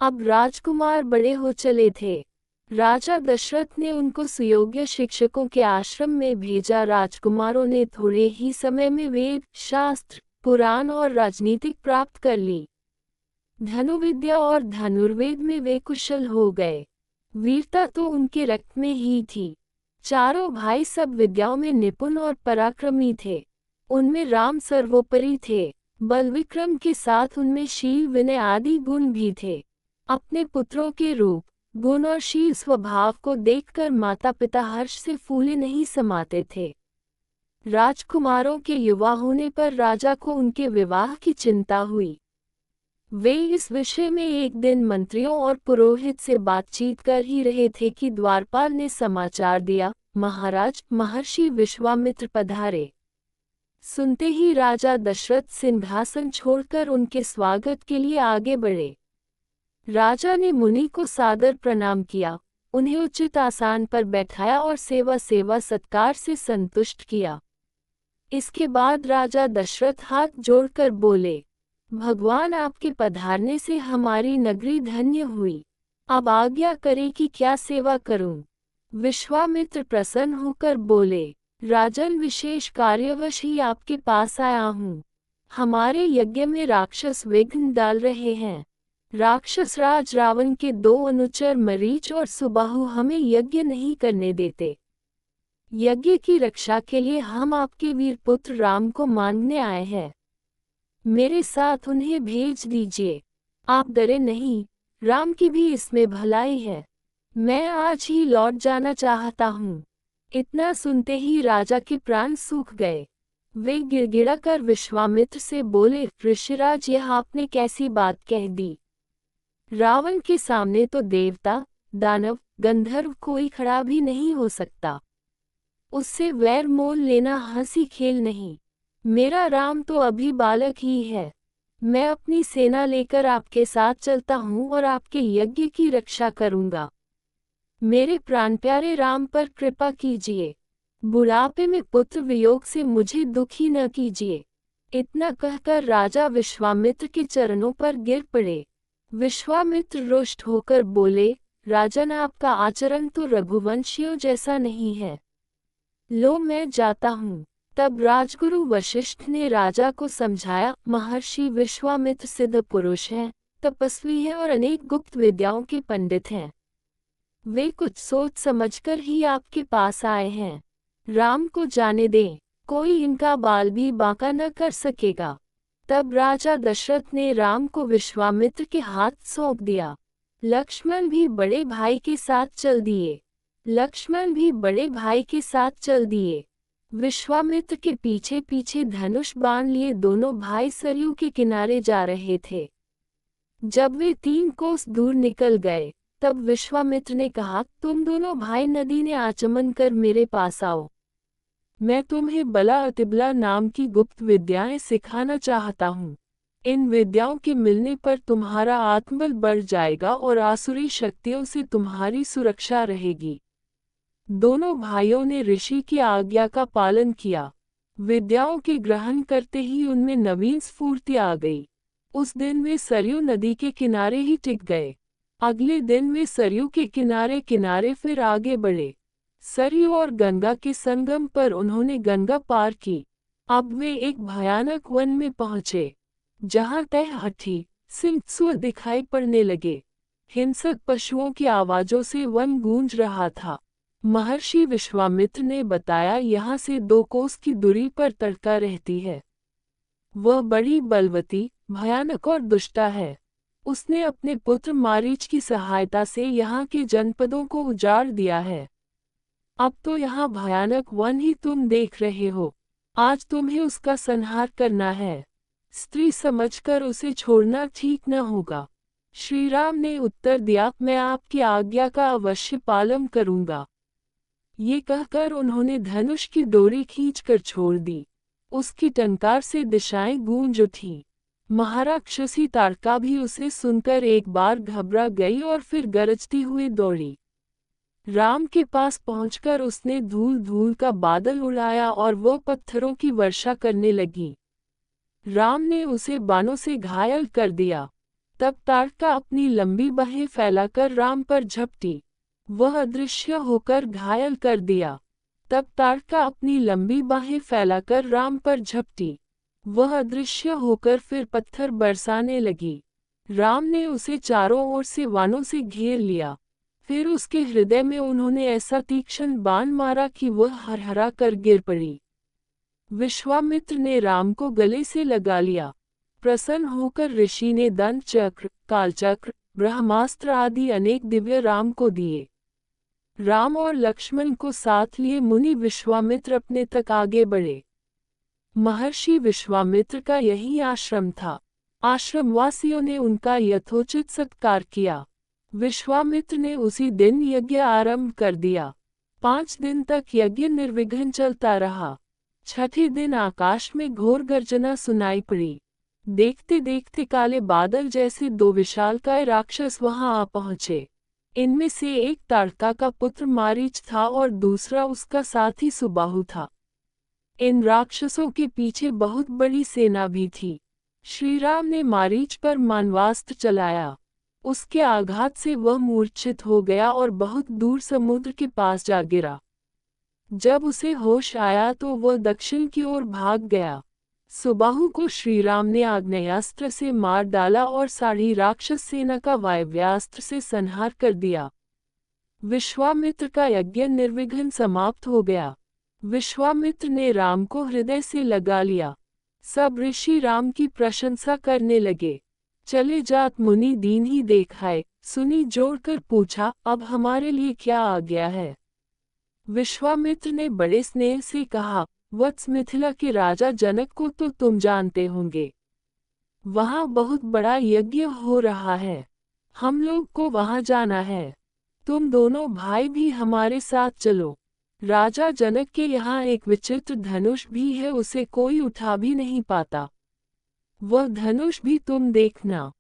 अब राजकुमार बड़े हो चले थे। राजा दशरथ ने उनको सुयोग्य शिक्षकों के आश्रम में भेजा। राजकुमारों ने थोड़े ही समय में वेद, शास्त्र, पुराण और राजनीतिक प्राप्त कर ली। धनुर्विद्या और धनुर्वेद में वे कुशल हो गए। वीरता तो उनके रक्त में ही थी। चारों भाई सब विद्याओं में निपुण और पराक्रमी थे। उनमें राम सर्वोपरि थे। बल विक्रम के साथ उनमें शील, विनय आदि गुण भी थे। अपने पुत्रों के रूप, गुण और शील स्वभाव को देखकर माता पिता हर्ष से फूले नहीं समाते थे। राजकुमारों के युवा होने पर राजा को उनके विवाह की चिंता हुई। वे इस विषय में एक दिन मंत्रियों और पुरोहित से बातचीत कर ही रहे थे कि द्वारपाल ने समाचार दिया, महाराज, महर्षि विश्वामित्र पधारे। सुनते ही राजा दशरथ सिंहासन छोड़कर उनके स्वागत के लिए आगे बढ़े। राजा ने मुनि को सादर प्रणाम किया, उन्हें उचित आसन पर बैठाया और सेवा सत्कार से संतुष्ट किया। इसके बाद राजा दशरथ हाथ जोड़कर बोले, भगवान, आपके पधारने से हमारी नगरी धन्य हुई। अब आज्ञा करें कि क्या सेवा करूं। विश्वामित्र प्रसन्न होकर बोले, राजन, विशेष कार्यवश ही आपके पास आया हूं। हमारे यज्ञ में राक्षस विघ्न डाल रहे हैं। राक्षस राज रावण के 2 अनुचर मरीच और सुबाहु हमें यज्ञ नहीं करने देते। यज्ञ की रक्षा के लिए हम आपके वीर पुत्र राम को मांगने आए हैं। मेरे साथ उन्हें भेज दीजिए। आप डरे नहीं, राम की भी इसमें भलाई है। मैं आज ही लौट जाना चाहता हूँ। इतना सुनते ही राजा के प्राण सूख गए। वे गिड़गिड़ाकर विश्वामित्र से बोले, ऋषिराज, यह आपने कैसी बात कह दी। रावण के सामने तो देवता, दानव, गंधर्व कोई खड़ा भी नहीं हो सकता। उससे वैर मोल लेना हंसी खेल नहीं। मेरा राम तो अभी बालक ही है। मैं अपनी सेना लेकर आपके साथ चलता हूँ और आपके यज्ञ की रक्षा करूँगा। मेरे प्राण प्यारे राम पर कृपा कीजिए। बुढ़ापे में पुत्र वियोग से मुझे दुखी न कीजिए। इतना कहकर राजा विश्वामित्र के चरणों पर गिर पड़े। विश्वामित्र रुष्ट होकर बोले, राजन, आपका आचरण तो रघुवंशियों जैसा नहीं है। लो, मैं जाता हूँ। तब राजगुरु वशिष्ठ ने राजा को समझाया, महर्षि विश्वामित्र सिद्ध पुरुष हैं, तपस्वी हैं और अनेक गुप्त विद्याओं के पंडित हैं। वे कुछ सोच समझकर ही आपके पास आए हैं। राम को जाने दें, कोई इनका बाल भी बांका न कर सकेगा। तब राजा दशरथ ने राम को विश्वामित्र के हाथ सौंप दिया। लक्ष्मण भी बड़े भाई के साथ चल दिए। विश्वामित्र के पीछे पीछे धनुष बाण लिए दोनों भाई सरयू के किनारे जा रहे थे। जब वे 3 कोस दूर निकल गए, तब विश्वामित्र ने कहा, तुम दोनों भाई नदी ने आचमन कर मेरे पास आओ। मैं तुम्हें बला अतिबला नाम की गुप्त विद्याएं सिखाना चाहता हूँ। इन विद्याओं के मिलने पर तुम्हारा आत्मबल बढ़ जाएगा और आसुरी शक्तियों से तुम्हारी सुरक्षा रहेगी। दोनों भाइयों ने ऋषि की आज्ञा का पालन किया। विद्याओं के ग्रहण करते ही उनमें नवीन स्फूर्ति आ गई। उस दिन वे सरयू नदी के किनारे ही टिक गए। अगले दिन वे सरयू के किनारे किनारे फिर आगे बढ़े। सरयू और गंगा के संगम पर उन्होंने गंगा पार की। अब वे एक भयानक वन में पहुंचे, जहां तय हाथी, सिंह, सुअर दिखाई पड़ने लगे। हिंसक पशुओं की आवाजों से वन गूंज रहा था। महर्षि विश्वामित्र ने बताया, यहाँ से 2 कोस की दूरी पर तड़का रहती है। वह बड़ी बलवती, भयानक और दुष्टा है। उसने अपने पुत्र मारीच की सहायता से यहाँ के जनपदों को उजाड़ दिया है। अब तो यहाँ भयानक वन ही तुम देख रहे हो। आज तुम्हें उसका संहार करना है। स्त्री समझकर उसे छोड़ना ठीक न होगा। श्री राम ने उत्तर दिया, मैं आपकी आज्ञा का अवश्य पालन करूंगा। ये कहकर उन्होंने धनुष की डोरी खींचकर छोड़ दी। उसकी टंकार से दिशाएं गूंज उठी। महाराक्षसी ताड़का भी उसे सुनकर एक बार घबरा गई और फिर गरजती हुई दौड़ी। राम के पास पहुंचकर उसने धूल धूल का बादल उड़ाया और वो पत्थरों की वर्षा करने लगी। राम ने उसे बाणों से घायल कर दिया। तब ताड़का अपनी लंबी बाहें फैलाकर राम पर झपटी। वह अदृश्य होकर घायल कर दिया। तब ताड़का अपनी लंबी बाहें फैलाकर राम पर झपटी। वह अदृश्य होकर फिर पत्थर बरसाने लगी। राम ने उसे चारों ओर से वानों से घेर लिया। फिर उसके हृदय में उन्होंने ऐसा तीक्ष्ण बाण मारा कि वह हरहरा कर गिर पड़ी। विश्वामित्र ने राम को गले से लगा लिया। प्रसन्न होकर ऋषि ने दंत चक्र, कालचक्र, ब्रह्मास्त्र आदि अनेक दिव्य राम को दिए। राम और लक्ष्मण को साथ लिए मुनि विश्वामित्र अपने तक आगे बढ़े। महर्षि विश्वामित्र का यही आश्रम था। आश्रमवासियों ने उनका यथोचित सत्कार किया। विश्वामित्र ने उसी दिन यज्ञ आरंभ कर दिया। 5 दिन तक यज्ञ निर्विघ्न चलता रहा। छठे दिन आकाश में घोर गर्जना सुनाई पड़ी। देखते देखते काले बादल जैसे 2 विशालकाय राक्षस वहां आ पहुंचे। इनमें से एक ताड़का का पुत्र मारीच था और दूसरा उसका साथी सुबाहु था। इन राक्षसों के पीछे बहुत बड़ी सेना भी थी। श्रीराम ने मारीच पर मानवास्त्र चलाया। उसके आघात से वह मूर्छित हो गया और बहुत दूर समुद्र के पास जा गिरा। जब उसे होश आया तो वह दक्षिण की ओर भाग गया। सुबाहु को श्रीराम ने आग्नेयास्त्र से मार डाला और सारी राक्षस सेना का वायव्यास्त्र से संहार कर दिया। विश्वामित्र का यज्ञ निर्विघ्न समाप्त हो गया। विश्वामित्र ने राम को हृदय से लगा लिया। सब ऋषि राम की प्रशंसा करने लगे। चले जात मुनि दीन ही देखाए, सुनी जोड़कर पूछा, अब हमारे लिए क्या आ गया है। विश्वामित्र ने बड़े स्नेह से कहा, वत्स मिथिला के राजा जनक को तो तुम जानते होंगे। वहां बहुत बड़ा यज्ञ हो रहा है। हम लोग को वहां जाना है। तुम दोनों भाई भी हमारे साथ चलो। राजा जनक के यहाँ एक विचित्र धनुष भी है, उसे कोई उठा भी नहीं पाता। वह धनुष भी तुम देखना।